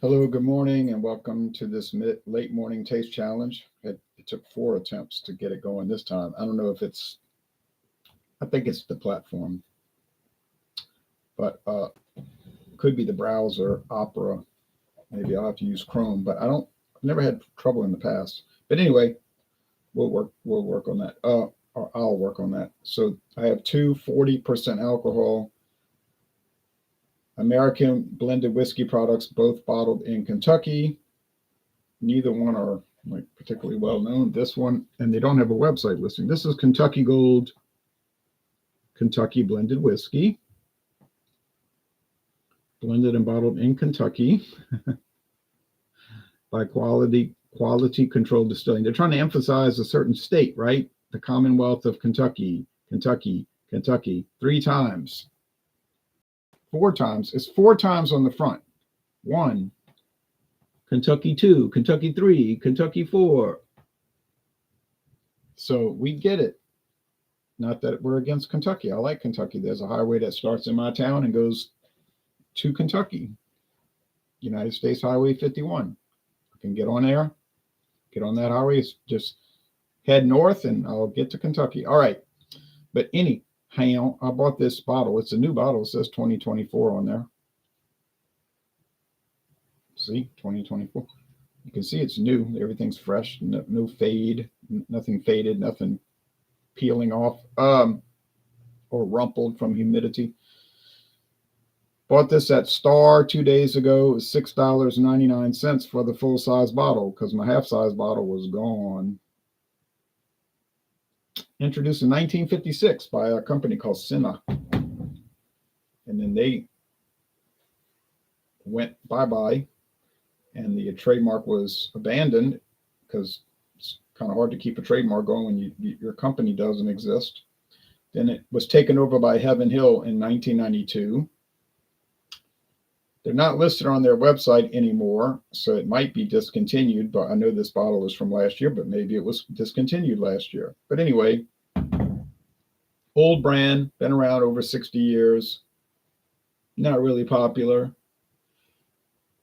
Hello, good morning, and welcome to this late morning taste challenge. It took 4 attempts to get it going this time. I don't know if I think it's the platform, but could be the browser, Opera. Maybe I'll have to use Chrome, but I've never had trouble in the past. But anyway, we'll work on that. Or I'll work on that. So I have two 40% alcohol American blended whiskey products, both bottled in Kentucky. Neither one are like particularly well known. This one, and they don't have a website listing. This is Kentucky Gold, Kentucky blended whiskey, blended and bottled in Kentucky by quality control distilling. They're trying to emphasize a certain state, right? The Commonwealth of Kentucky, Kentucky, Kentucky, 3 times, 4 times. It's 4 times on the front. 1, Kentucky 2, Kentucky 3, Kentucky 4. So we get it. Not that we're against Kentucky. I like Kentucky. There's a highway that starts in my town and goes to Kentucky. United States Highway 51. I can get on there, get on that highway. It's just head north and I'll get to Kentucky. All right. But anyhow, I bought this bottle. It's a new bottle. It says 2024 on there. See, 2024. You can see it's new. Everything's fresh. No fade. Nothing faded. Nothing peeling off or rumpled from humidity. Bought this at Star 2 days ago. It was $6.99 for the full-size bottle because my half-size bottle was gone. Introduced in 1956 by a company called Senna. And then they went bye-bye. And the trademark was abandoned because it's kind of hard to keep a trademark going when your company doesn't exist. Then it was taken over by Heaven Hill in 1992. They're not listed on their website anymore, so it might be discontinued, but I know this bottle is from last year, but maybe it was discontinued last year. But anyway, old brand, been around over 60 years, not really popular.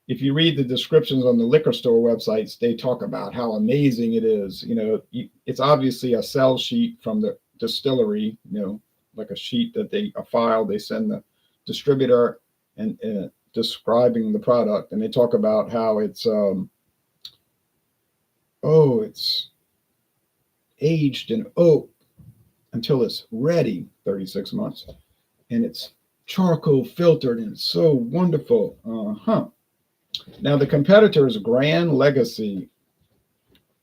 If you read the descriptions on the liquor store websites, they talk about how amazing it is. You know, it's obviously a sell sheet from the distillery, like a file they send the distributor and describing the product. And they talk about how it's aged in oak until it's ready, 36 months. And it's charcoal filtered and it's so wonderful. Now, the competitor is Gran Legacy.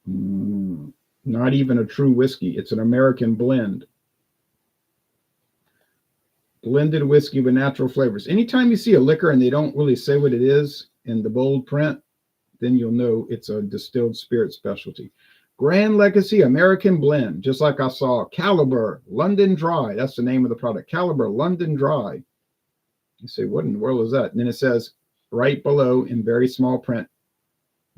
Not even a true whiskey. It's an American blend. Blended whiskey with natural flavors. Anytime you see a liquor and they don't really say what it is in the bold print, then you'll know it's a distilled spirit specialty. Gran Legacy American Blend, just like I saw Caliber London Dry. That's the name of the product. Caliber London Dry. You say, what in the world is that? And then it says, right below in very small print,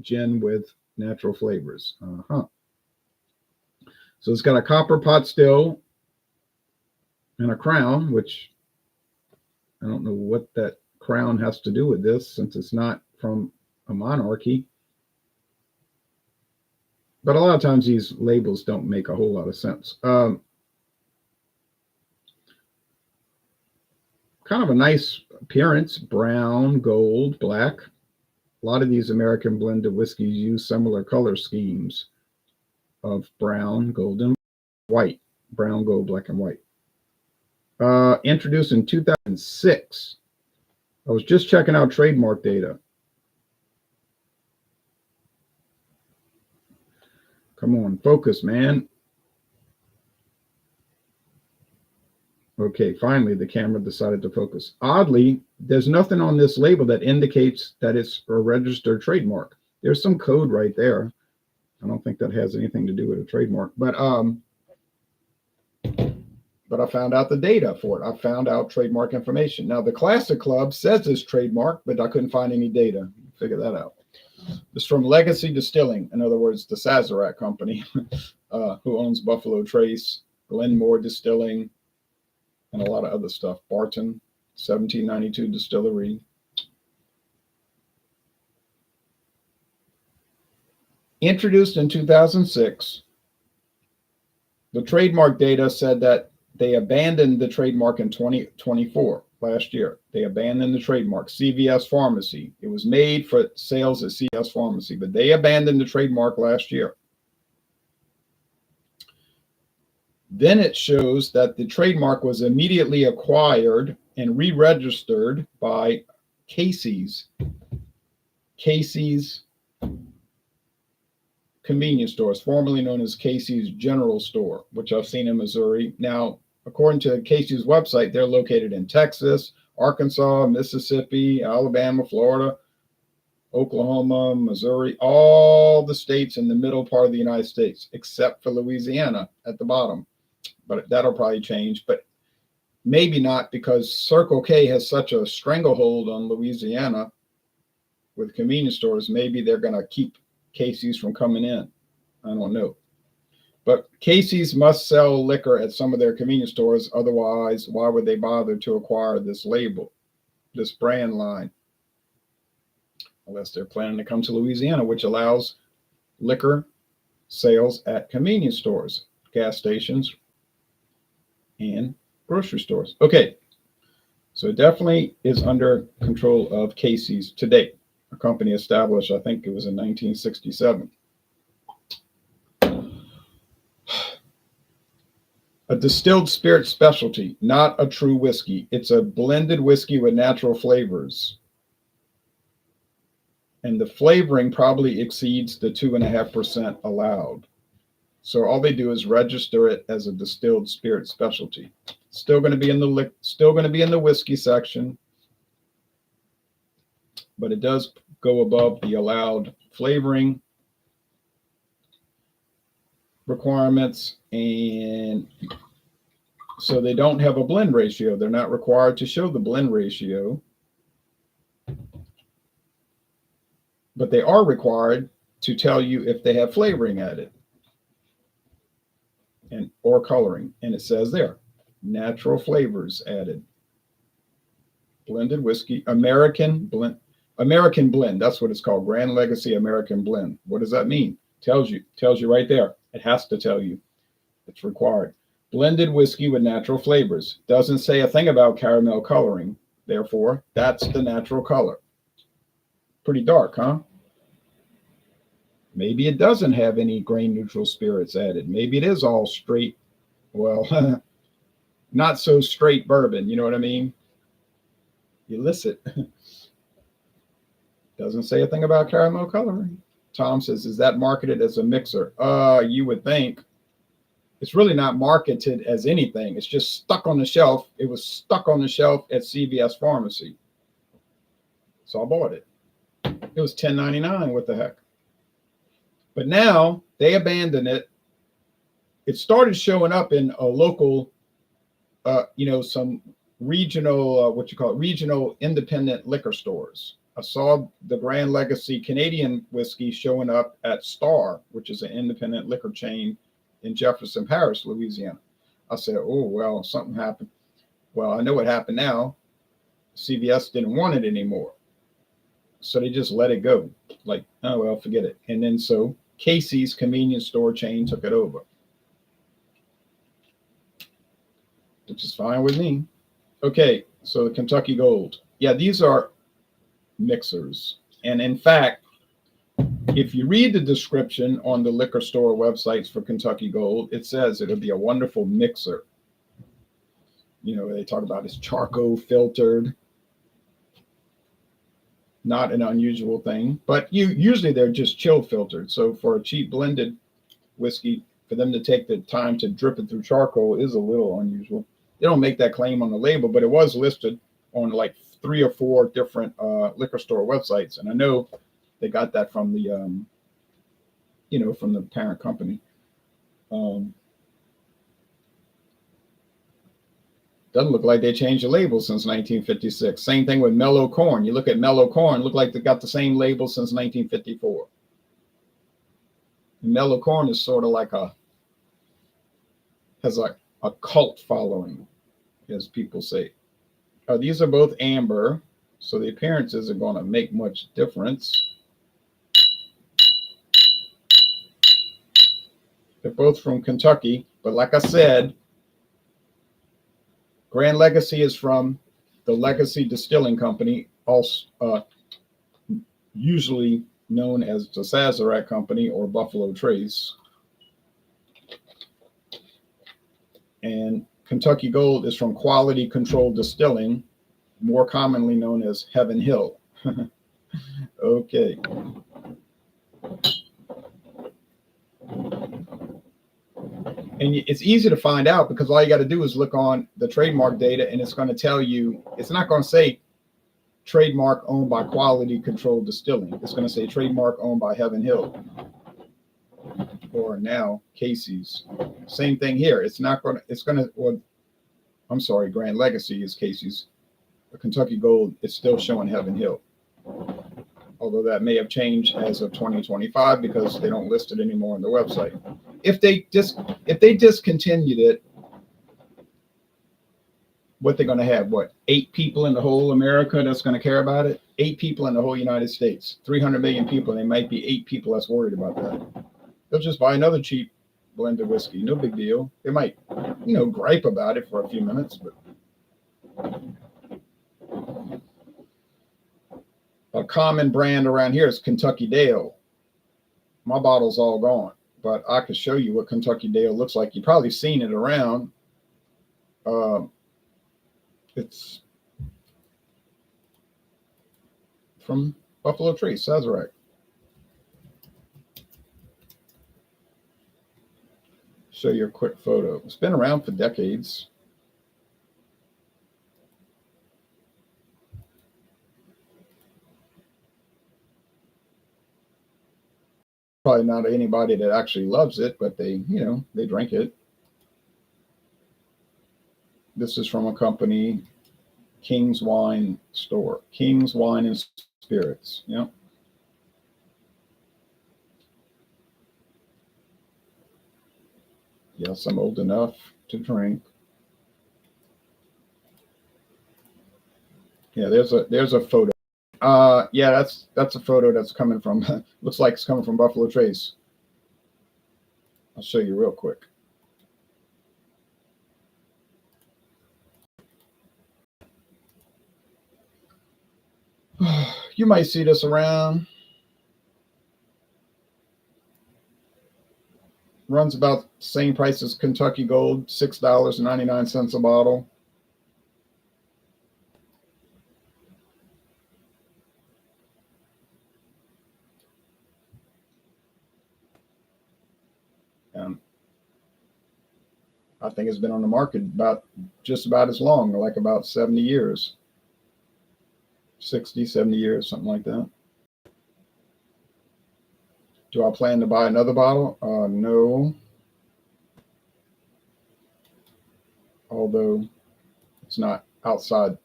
gin with natural flavors. So it's got a copper pot still and a crown, which I don't know what that crown has to do with this since it's not from a monarchy. But a lot of times these labels don't make a whole lot of sense. Kind of a nice appearance, brown, gold, black. A lot of these American blended whiskeys use similar color schemes of brown, gold, and white. Brown, gold, black, and white. Introduced in 2006. I was just checking out trademark data. Come on, focus, man. Okay, finally, the camera decided to focus. Oddly, there's nothing on this label that indicates that it's a registered trademark. There's some code right there. I don't think that has anything to do with a trademark, but I found out the data for it. I found out trademark information. Now, the Classic Club says it's trademark, but I couldn't find any data. Figure that out. It's from Legacy Distilling. In other words, the Sazerac company, who owns Buffalo Trace, Glenmore Distilling, and a lot of other stuff. Barton, 1792 Distillery. Introduced in 2006, the trademark data said that they abandoned the trademark in 2024, last year. They abandoned the trademark, CVS Pharmacy. It was made for sales at CVS Pharmacy, but they abandoned the trademark last year. Then it shows that the trademark was immediately acquired and re-registered by Casey's convenience stores, formerly known as Casey's General Store, which I've seen in Missouri. Now, according to Casey's website, they're located in Texas, Arkansas, Mississippi, Alabama, Florida, Oklahoma, Missouri, all the states in the middle part of the United States, except for Louisiana at the bottom. But that'll probably change, but maybe not, because Circle K has such a stranglehold on Louisiana with convenience stores. Maybe they're going to keep Casey's from coming in. I don't know. But Casey's must sell liquor at some of their convenience stores. Otherwise, why would they bother to acquire this label, this brand line? Unless they're planning to come to Louisiana, which allows liquor sales at convenience stores, gas stations, and grocery stores. Okay, so it definitely is under control of Casey's to date, a company established, I think it was in 1967. A distilled spirit specialty, not a true whiskey. It's a blended whiskey with natural flavors. And the flavoring probably exceeds the 2.5% allowed. So all they do is register it as a distilled spirit specialty. Still going to be in the whiskey section, but it does go above the allowed flavoring requirements, and so they don't have a blend ratio. They're not required to show the blend ratio, but they are required to tell you if they have flavoring added and or coloring, and it says there, natural flavors added. Blended whiskey, American blend. That's what it's called. Gran Legacy American Blend. What does that mean? Tells you right there. It has to tell you. It's required. Blended whiskey with natural flavors. Doesn't say a thing about caramel coloring. Therefore, that's the natural color. Pretty dark, huh? Maybe it doesn't have any grain neutral spirits added. Maybe it is all straight, well, not so straight bourbon. You know what I mean? Illicit. Doesn't say a thing about caramel coloring. Tom says, is that marketed as a mixer? You would think. It's really not marketed as anything. It's just stuck on the shelf. It was stuck on the shelf at CVS Pharmacy. So I bought it. It was $10.99. What the heck? But now they abandoned it. It started showing up in a local, some regional, regional independent liquor stores. I saw the Gran Legacy Canadian whiskey showing up at Star, which is an independent liquor chain in Jefferson Parish, Louisiana. I said, oh, well, something happened. Well, I know what happened now. CVS didn't want it anymore. So they just let it go. Like, oh, well, forget it. And then so Casey's convenience store chain took it over, which is fine with me. Okay, so the Kentucky Gold. Yeah, these are mixers. And in fact, if you read the description on the liquor store websites for Kentucky Gold, it says it'll be a wonderful mixer. You know, they talk about it's charcoal filtered. Not an unusual thing, but usually they're just chill filtered. So for a cheap blended whiskey, for them to take the time to drip it through charcoal is a little unusual. They don't make that claim on the label, but it was listed on like 3 or 4 different liquor store websites, and I know they got that from the from the parent company. Doesn't look like they changed the label since 1956. Same thing with Mellow Corn. You look at Mellow Corn, look like they got the same label since 1954. And Mellow Corn is sort of like has like a cult following, as people say. These are both amber, so the appearance isn't going to make much difference. They're both from Kentucky, but like I said, Gran Legacy is from the Legacy Distilling Company, also usually known as the Sazerac Company or Buffalo Trace. And Kentucky Gold is from Quality Control Distilling, more commonly known as Heaven Hill. Okay. And it's easy to find out because all you got to do is look on the trademark data and it's going to tell you, it's not going to say trademark owned by Quality Control Distilling. It's going to say trademark owned by Heaven Hill, or now Casey's. Same thing here. It's not going to, it's going to, well, I'm sorry, Gran Legacy is Casey's. The Kentucky Gold is still showing Heaven Hill. Although that may have changed as of 2025 because they don't list it anymore on the website. If they discontinued it, what they're going to have, what, 8 people in the whole America that's going to care about it? 8 people in the whole United States, 300 million people, and there might be 8 people that's worried about that. They'll just buy another cheap blend of whiskey. No big deal. They might, gripe about it for a few minutes, but a common brand around here is Kentucky Dale. My bottle's all gone, but I could show you what Kentucky Dale looks like. You've probably seen it around. It's from Buffalo Trace, Sazerac. Show you a quick photo. It's been around for decades. Probably not anybody that actually loves it, but they drink it. This is from a company, King's Wine Store, King's Wine and Spirits. Yeah. Yes, I'm old enough to drink. Yeah, there's a photo. Yeah, that's a photo that's coming from, looks like it's coming from Buffalo Trace. I'll show you real quick. You might see this around. Runs about the same price as Kentucky Gold, $6.99 a bottle. I think it's been on the market just about as long, like about 70 years. 60, 70 years, something like that. Do I plan to buy another bottle? No. Although it's not outside.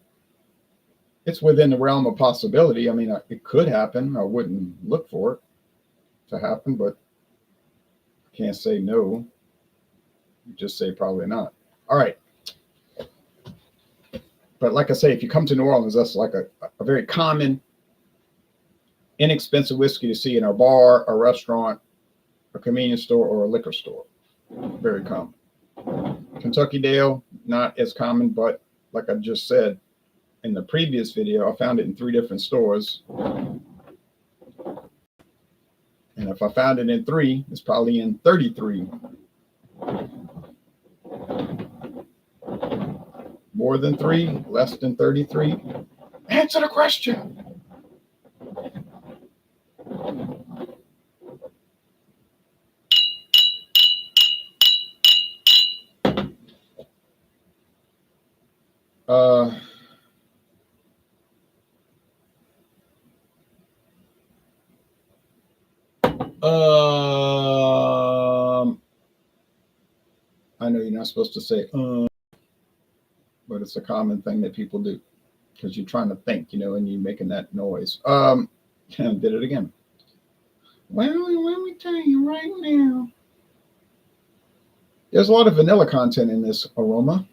It's within the realm of possibility. I mean, it could happen. I wouldn't look for it to happen, but I can't say no. You just say probably not. All right. But like I say, if you come to New Orleans, that's like a very common, inexpensive whiskey to see in a bar, a restaurant, a convenience store, or a liquor store. Very common. Kentucky Dale, not as common, but like I just said in the previous video, I found it in 3 different stores. And if I found it in 3, it's probably in 33. More than 3, less than 33. Answer the question. I know you're not supposed to say, but it's a common thing that people do because you're trying to think, and you're making that noise. Did it again. Well, let me tell you right now. There's a lot of vanilla content in this aroma.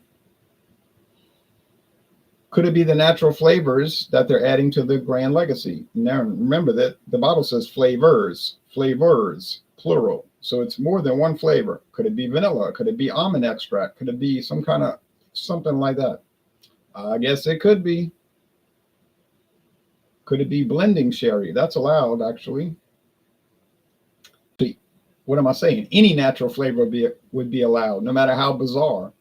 Could it be the natural flavors that they're adding to the Gran Legacy? Now, remember that the bottle says flavors, plural. So it's more than one flavor. Could it be vanilla? Could it be almond extract? Could it be some kind of something like that? I guess it could be. Could it be blending sherry? That's allowed, actually. What am I saying? Any natural flavor would be allowed, no matter how bizarre.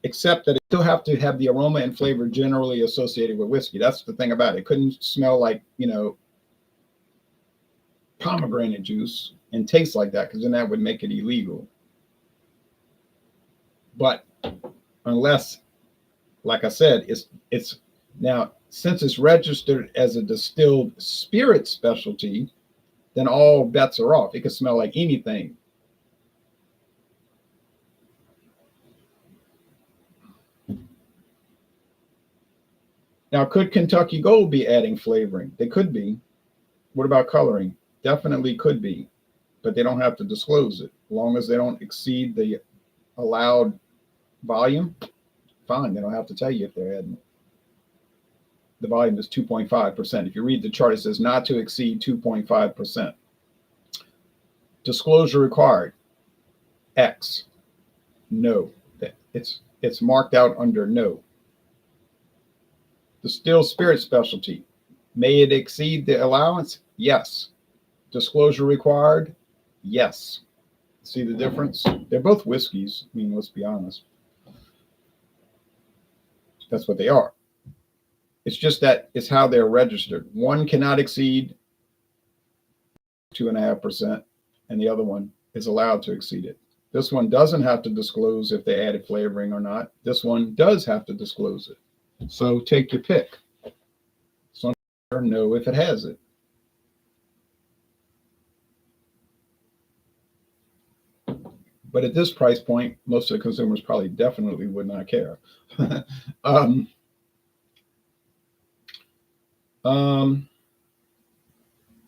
Except that it still have to have the aroma and flavor generally associated with whiskey. That's the thing about it. It couldn't smell like, pomegranate juice and taste like that, because then that would make it illegal. But unless, like I said, it's now, since it's registered as a distilled spirit specialty, then all bets are off. It could smell like anything. Now, could Kentucky Gold be adding flavoring? They could be. What about coloring? Definitely could be, but they don't have to disclose it. As long as they don't exceed the allowed volume, fine. They don't have to tell you if they're adding it. The volume is 2.5%. If you read the chart, it says not to exceed 2.5%. Disclosure required. X. No. It's marked out under no. Distilled spirit specialty. May it exceed the allowance? Yes. Disclosure required? Yes. See the difference? They're both whiskeys. I mean, let's be honest. That's what they are. It's just that it's how they're registered. One cannot exceed 2.5%, and the other one is allowed to exceed it. This one doesn't have to disclose if they added flavoring or not. This one does have to disclose it. So take your pick. So know if it has it. But at this price point, most of the consumers probably definitely would not care.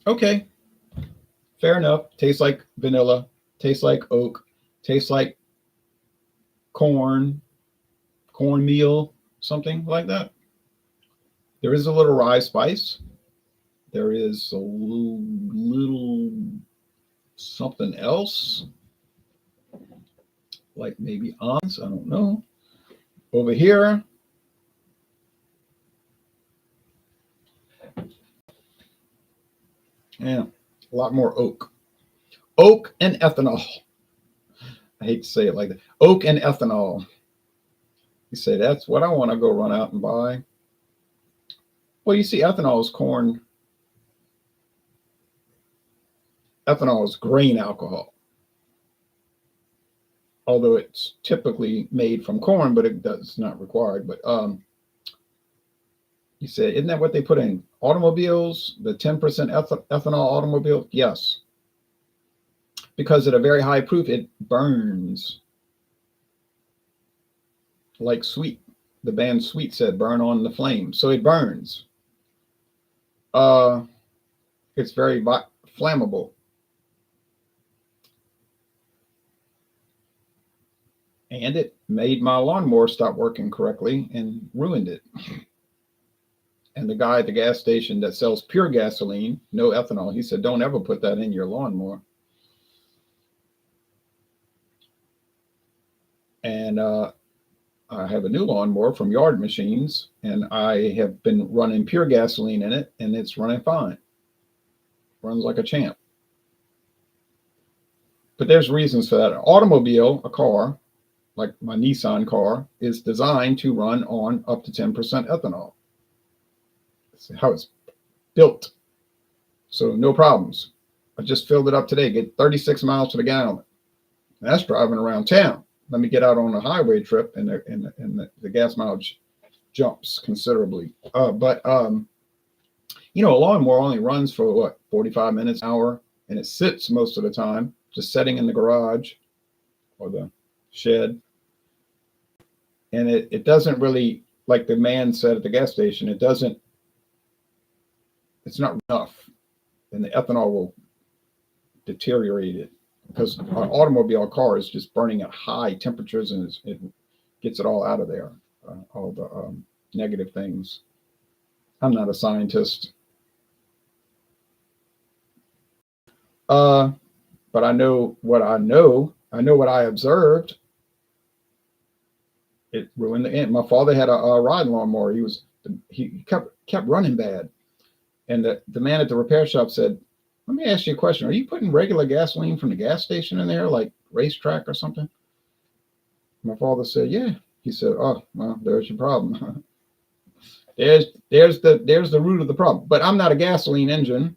Okay, fair enough. Tastes like vanilla, tastes like oak, tastes like cornmeal, something like that. There is a little rye spice. There is a little something else, like maybe almonds, I don't know. Over here, yeah, a lot more oak. Oak and ethanol. I hate to say it like that. Oak and ethanol. You say, that's what I want to go run out and buy. Well, you see, ethanol is corn. Ethanol is grain alcohol. Although it's typically made from corn, but it's not required. But you say, isn't that what they put in automobiles? The 10% ethanol automobile? Yes. Because at a very high proof, it burns. Like Sweet. The band Sweet said, burn on the flame. So it burns. It's very flammable. And it made my lawnmower stop working correctly and ruined it. And the guy at the gas station that sells pure gasoline, no ethanol, he said, don't ever put that in your lawnmower. And I have a new lawnmower from Yard Machines, and I have been running pure gasoline in it, and it's running fine. Runs like a champ. But there's reasons for that. An automobile, a car, like my Nissan car, is designed to run on up to 10% ethanol. That's how it's built. So no problems. I just filled it up today, get 36 miles to the gallon. That's driving around town. Let me get out on a highway trip, and the gas mileage jumps considerably. But a lawnmower only runs for what, 45 minutes, an hour, and it sits most of the time, just sitting in the garage or the shed. And it doesn't really, like the man said at the gas station, it's not enough, and the ethanol will deteriorate it. Because an automobile car is just burning at high temperatures, and it gets it all out of there, all the negative things. I'm not a scientist. but I know what I know. I know what I observed. It ruined the end. My father had a riding lawnmower. He kept running bad, and the man at the repair shop said, "Let me ask you a question. Are you putting regular gasoline from the gas station in there, like racetrack or something?" My father said, "Yeah." He said, "Oh, well, there's your problem. there's the root of the problem." But I'm not a gasoline engine,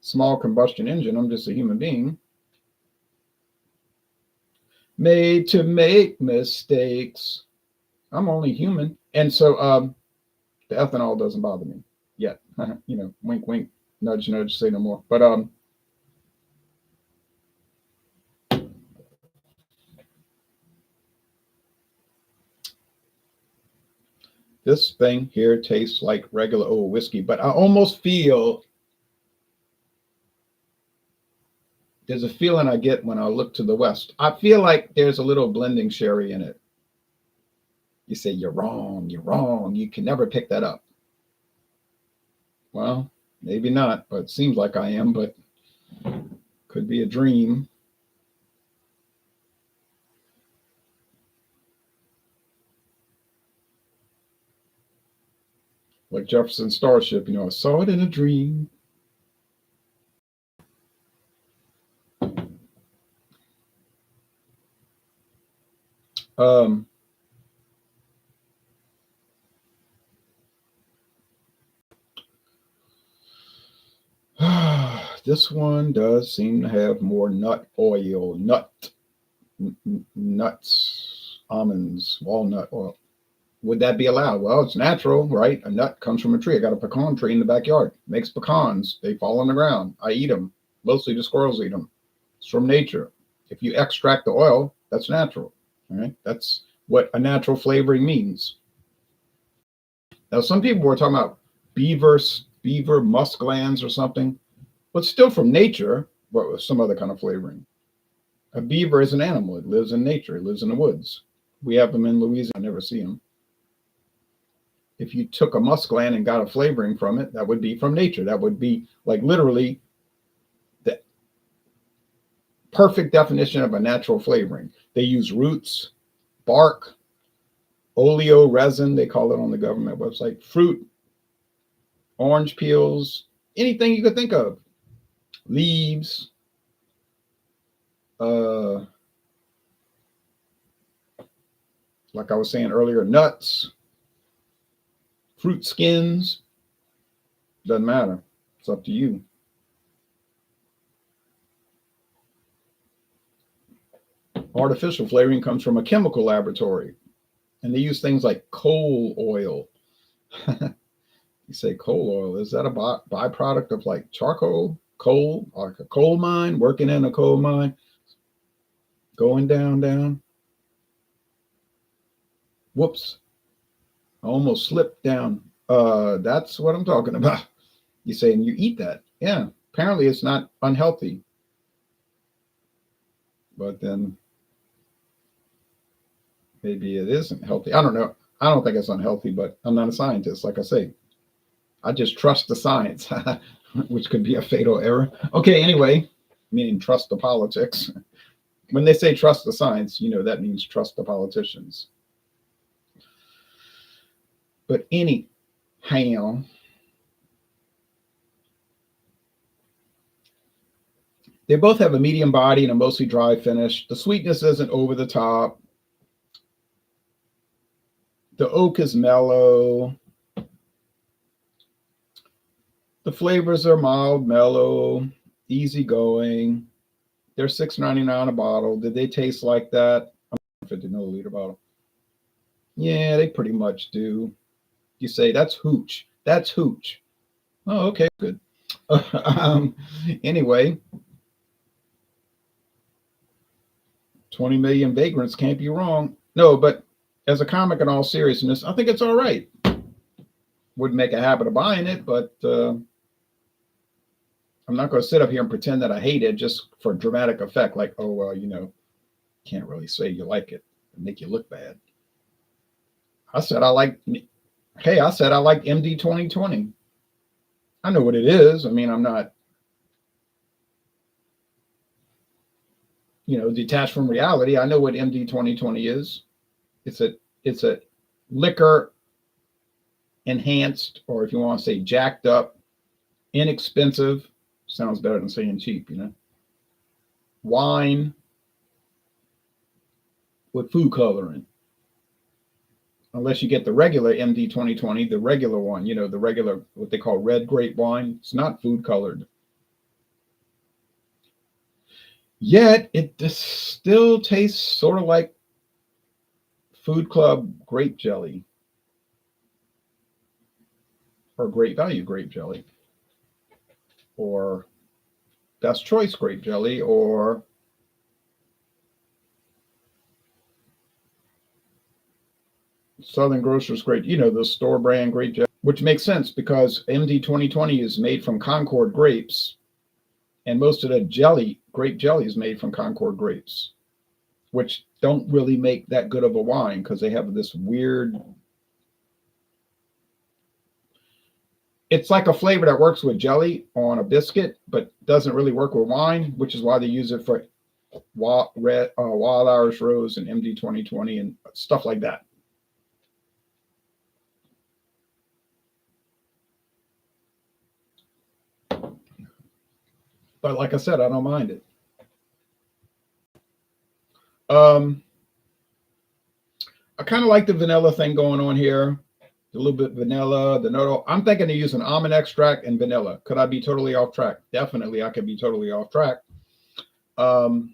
small combustion engine. I'm just a human being made to make mistakes. I'm only human, and so the ethanol doesn't bother me yet. Wink, wink, nudge, nudge. Say no more. But this thing here tastes like regular old whiskey, but I almost feel there's a feeling I get when I look to the west. I feel like there's a little blending sherry in it. You say you're wrong, you're wrong. You can never pick that up. Well, maybe not, but it seems like I am, but could be a dream. Like Jefferson Starship, I saw it in a dream. Um, this one does seem to have more nut oil, nuts, almonds, walnut oil. Would that be allowed? Well, it's natural, right? A nut comes from a tree. I got a pecan tree in the backyard. Makes pecans. They fall on the ground. I eat them. Mostly the squirrels eat them. It's from nature. If you extract the oil, that's natural. All right. That's what a natural flavoring means. Now, some people were talking about beaver musk glands or something, but still from nature, but with some other kind of flavoring. A beaver is an animal. It lives in nature. It lives in the woods. We have them in Louisiana. I never see them. If you took a musk gland and got a flavoring from it, that would be from nature. That would be like literally the perfect definition of a natural flavoring. They use roots, bark, oleo resin, they call it on the government website, fruit, orange peels, anything you could think of, leaves, like I was saying earlier, nuts, fruit skins. Doesn't matter. It's up to you. Artificial flavoring comes from a chemical laboratory, and they use things like coal oil. You say coal oil, is that a byproduct of like charcoal, coal, like a coal mine, working in a coal mine, going down, down? Whoops, I almost slipped down. That's what I'm talking about. You say, and you eat that. Yeah, apparently it's not unhealthy. But then maybe it isn't healthy. I don't know. I don't think it's unhealthy, but I'm not a scientist. Like I say, I just trust the science, which could be a fatal error. Okay, anyway, meaning trust the politics. When they say trust the science, that means trust the politicians. But anyhow, they both have a medium body and a mostly dry finish. The sweetness isn't over the top. The oak is mellow. The flavors are mild, mellow, easygoing. They're $6.99 a bottle. Did they taste like that? 50 milliliter bottle. Yeah, they pretty much do. You say that's hooch. That's hooch. Oh, okay, good. Anyway, 20 million vagrants can't be wrong. No, but as a comic, in all seriousness, I think it's all right. Wouldn't make a habit of buying it, but I'm not going to sit up here and pretend that I hate it just for dramatic effect. Like, oh, well, can't really say you like it and make you look bad. I said I like MD 2020. I know what it is. I mean, I'm not. detached from reality. I know what MD 2020 is. It's a liquor enhanced, or if you want to say jacked up, inexpensive, sounds better than saying cheap, wine with food coloring. Unless you get the regular MD 2020, the regular one, the regular, what they call red grape wine. It's not food colored. Yet it still tastes sort of like Food Club grape jelly or Great Value grape jelly or Best Choice grape jelly or Southern Grocers grape, the store brand grape jelly, which makes sense because MD 2020 is made from Concord grapes, and most of the grape jelly is made from Concord grapes, which don't really make that good of a wine because they have this weird, it's like a flavor that works with jelly on a biscuit, but doesn't really work with wine, which is why they use it for Wild Irish Rose and MD 2020 and stuff like that. But like I said, I don't mind it. I kind of like the vanilla thing going on here. A little bit vanilla, the note. I'm thinking of using almond extract and vanilla. Could I be totally off track? Definitely, I could be totally off track. Would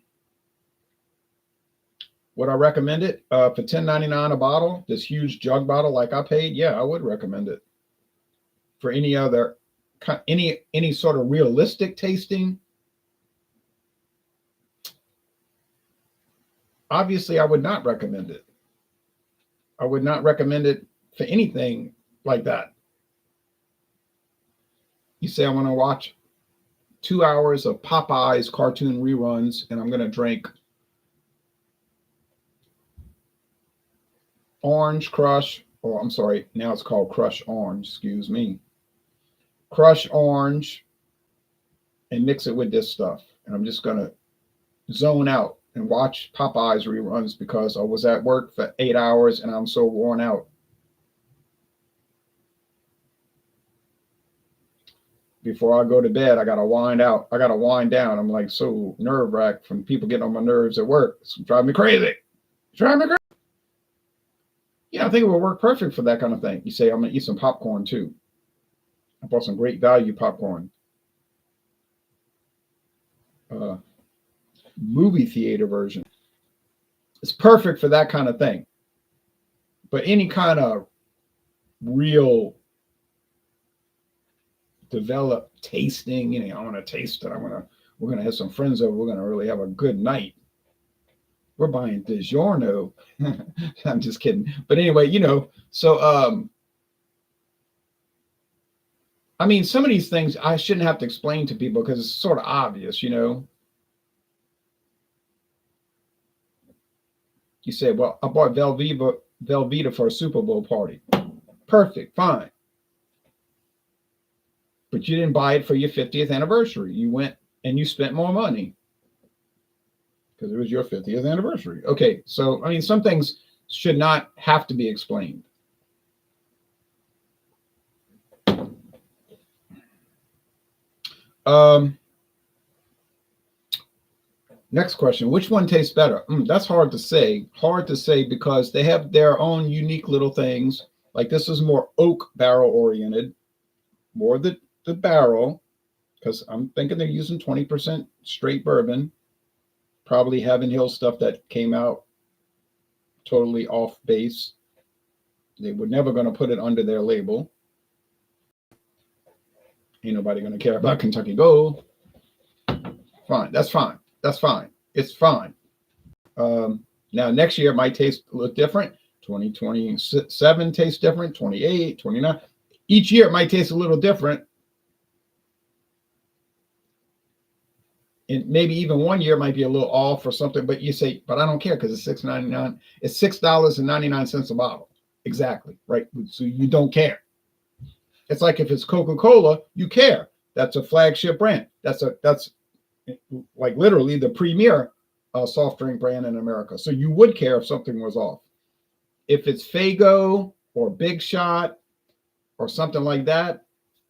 I recommend it for $10.99 a bottle? This huge jug bottle, like I paid. Yeah, I would recommend it. For any other, any sort of realistic tasting, obviously, I would not recommend it. I would not recommend it for anything like that. You say I want to watch 2 hours of Popeye's cartoon reruns, and I'm going to drink Orange Crush, or I'm sorry, now it's called Crush Orange, excuse me. Crush Orange and mix it with this stuff. And I'm just going to zone out and watch Popeye's reruns because I was at work for 8 hours and I'm so worn out. Before I go to bed, I got to wind out. I got to wind down. I'm like so nerve-wracked from people getting on my nerves at work. It's driving me crazy. Yeah, I think it would work perfect for that kind of thing. You say, I'm going to eat some popcorn too. I bought some Great Value popcorn. Movie theater version. It's perfect for that kind of thing. But any kind of real developed tasting, I want to taste it. We're going to have some friends over. We're going to really have a good night. We're buying DiGiorno. I'm just kidding. But anyway, so, I mean, some of these things I shouldn't have to explain to people because it's sort of obvious, You say, well, I bought Velveeta for a Super Bowl party. Perfect, fine. But you didn't buy it for your 50th anniversary. You went and you spent more money because it was your 50th anniversary. Okay, so, I mean, some things should not have to be explained. Next question. Which one tastes better? That's hard to say. Hard to say because they have their own unique little things. Like this is more oak barrel oriented, more the barrel, because I'm thinking they're using 20% straight bourbon, probably Heaven Hill stuff that came out totally off base. They were never going to put it under their label. Ain't nobody going to care about Kentucky Gold. Fine. That's fine. That's fine. It's fine. Now, next year it might taste a little different. 2027 tastes different. 28, 29. Each year it might taste a little different. And maybe even one year might be a little off or something. But you say, but I don't care because it's $6.99. It's $6.99 a bottle. Exactly. Right. So you don't care. It's like if it's Coca-Cola, you care. That's a flagship brand. That's like literally the premier soft drink brand in America. So you would care if something was off. If it's Fago or Big Shot or something like that,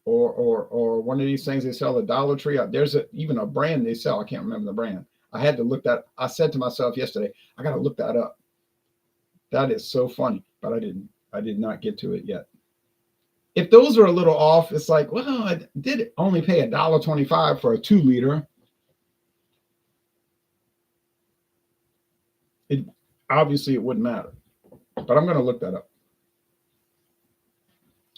or one of these things they sell at Dollar Tree. There's even a brand they sell. I can't remember the brand. I had to look that. I said to myself yesterday, I got to look that up. That is so funny, but I didn't. I did not get to it yet. If those are a little off, it's like, well, I did only pay $1.25 for a 2-liter. It obviously it wouldn't matter, but I'm going to look that up.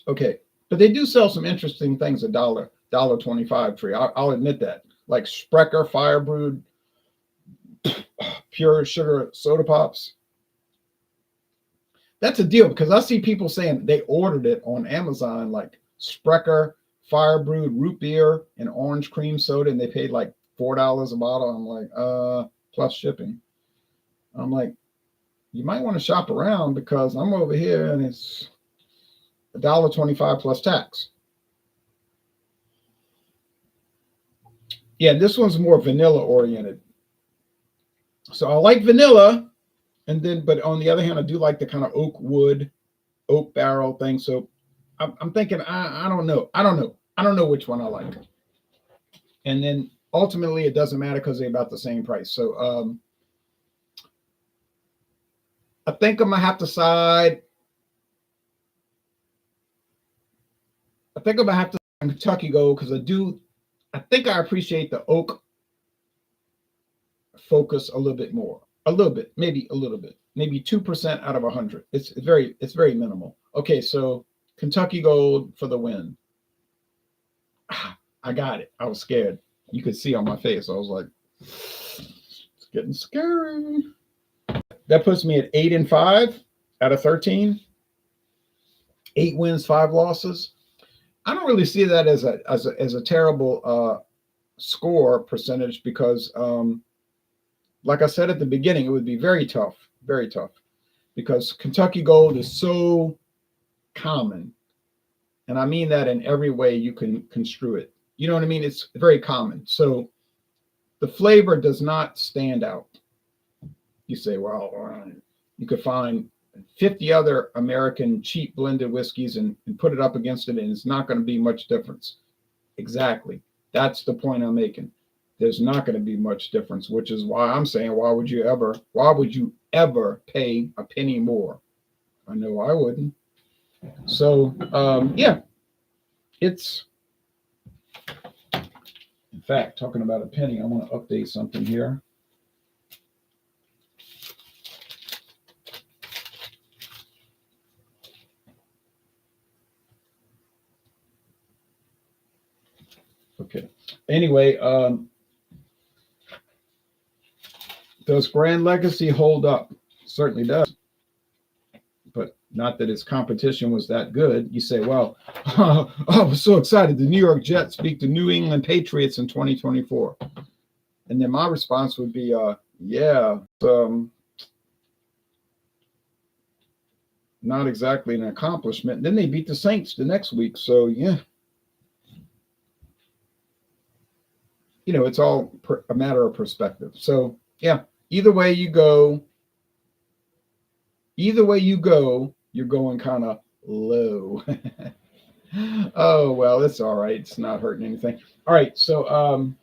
Okay, but they do sell some interesting things at $1.25 tree. I'll admit that, like Sprecher Fire Brewed Pure Sugar Soda Pops. That's a deal because I see people saying they ordered it on Amazon, like Sprecher Fire Brewed Root Beer and Orange Cream Soda, and they paid like $4 a bottle. I'm like, plus shipping. I'm like, you might want to shop around because I'm over here and it's $1.25 plus tax. Yeah, this one's more vanilla oriented. So I like vanilla. And then, but on the other hand, I do like the kind of oak barrel thing. So I'm thinking, I don't know. I don't know which one I like. And then ultimately, it doesn't matter because they're about the same price. So I think I'm gonna have to side. I think I'm gonna have to Kentucky Gold because I think I appreciate the oak focus a little bit more. A little bit, maybe a little bit, maybe 2% out of 100. It's very minimal. Okay, so Kentucky Gold for the win. I got it. I was scared. You could see on my face. I was like, it's getting scary. That puts me at 8-5 out of 13. 8 wins, 5 losses. I don't really see that as a terrible score percentage because like I said at the beginning, it would be very tough, because Kentucky Gold is so common. And I mean that in every way you can construe it. You know what I mean? It's very common. So the flavor does not stand out. You say, well, you could find 50 other American cheap blended whiskeys and put it up against it, and it's not going to be much difference. Exactly. That's the point I'm making. There's not going to be much difference, which is why I'm saying, why would you ever pay a penny more? I know I wouldn't. So, yeah, it's, in fact, talking about a penny, I want to update something here. Okay. Anyway, does Gran Legacy hold up? Certainly does. But not that its competition was that good. You say, well, I was so excited. The New York Jets beat the New England Patriots in 2024. And then my response would be, yeah, not exactly an accomplishment. Then they beat the Saints the next week. So, yeah. You know, it's all a matter of perspective. So, yeah. Either way you go, you're going kind of low. Oh, well, it's all right. It's not hurting anything. All right. So,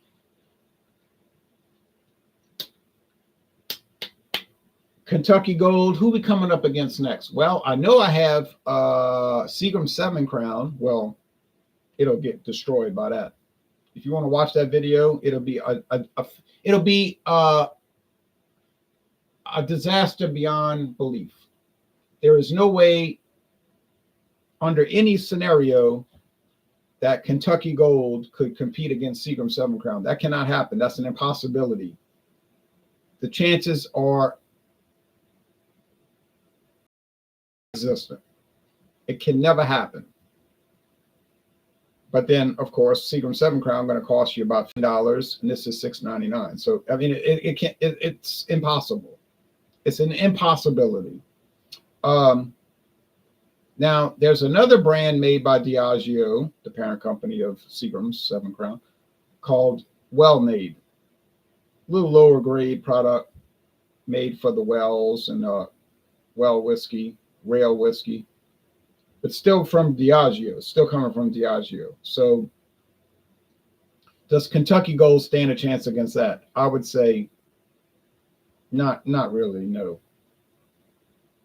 Kentucky Gold, who we coming up against next? Well, I know I have Seagram 7 Crown. Well, it'll get destroyed by that. If you want to watch that video, it'll be a disaster beyond belief. There is no way under any scenario that Kentucky Gold could compete against Seagram 7 Crown. That cannot happen. That's an impossibility. The chances are existent. It can never happen. But then, of course, Seagram 7 Crown going to cost you about $10, and this is $6.99. So I mean, it can't. It's impossible. It's an impossibility. Now, there's another brand made by Diageo, the parent company of Seagram's 7 Crown, called Well Made. A little lower grade product. made for the Wells and Well whiskey, Rail whiskey. It's still from Diageo, still coming from Diageo. So does Kentucky Gold stand a chance against that? I would say not really.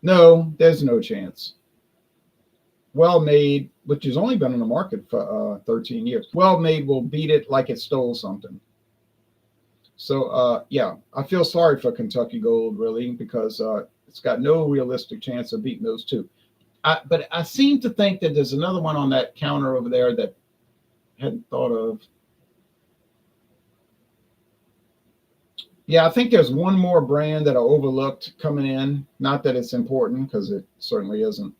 No, there's no chance. Well Made, which has only been on the market for 13 years, Well Made will beat it like it stole something. So yeah, I feel sorry for Kentucky Gold really, because it's got no realistic chance of beating those two. But I seem to think that there's another one on that counter over there that I hadn't thought of. Yeah, I think there's one more brand that I overlooked coming in. Not that it's important, because it certainly isn't.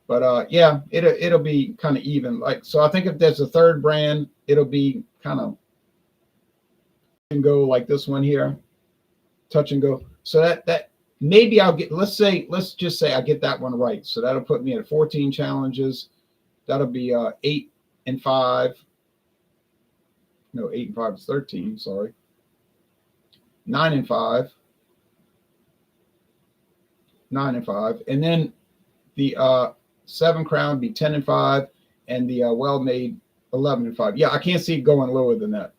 But yeah, it'll be kind of even. Like, so I think if there's a third brand, it'll be kind of and go like this one here, touch and go. So that maybe I'll get. Let's just say I get that one right. So that'll put me at 14 challenges. That'll be 8 and 5. No, 8 and 5 is 13. Sorry. 9 and 5. 9 and 5, and then the 7 Crown be 10 and 5, and the Well Made 11 and 5. Yeah, I can't see it going lower than that.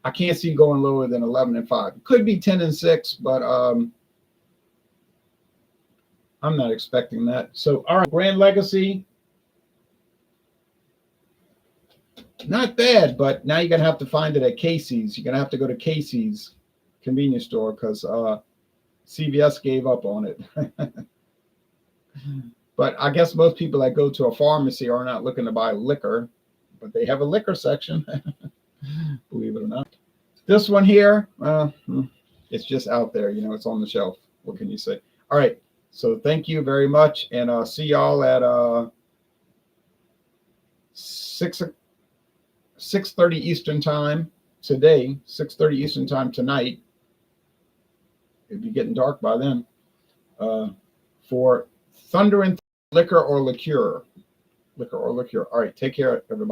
I can't see going lower than 11 and 5. It could be 10 and 6, but I'm not expecting that. So, all right, Gran Legacy, not bad, but now you're gonna have to find it at Casey's. You're gonna have to go to Casey's convenience store, because CVS gave up on it. But I guess most people that go to a pharmacy are not looking to buy liquor, but they have a liquor section. Believe it or not. This one here, it's just out there. It's on the shelf. What can you say? All right. So thank you very much, and see y'all at 6:30 Eastern time today. 6:30 Eastern time tonight. It'd be getting dark by then. For Thunder and Liquor or Liqueur. All right. Take care, everybody.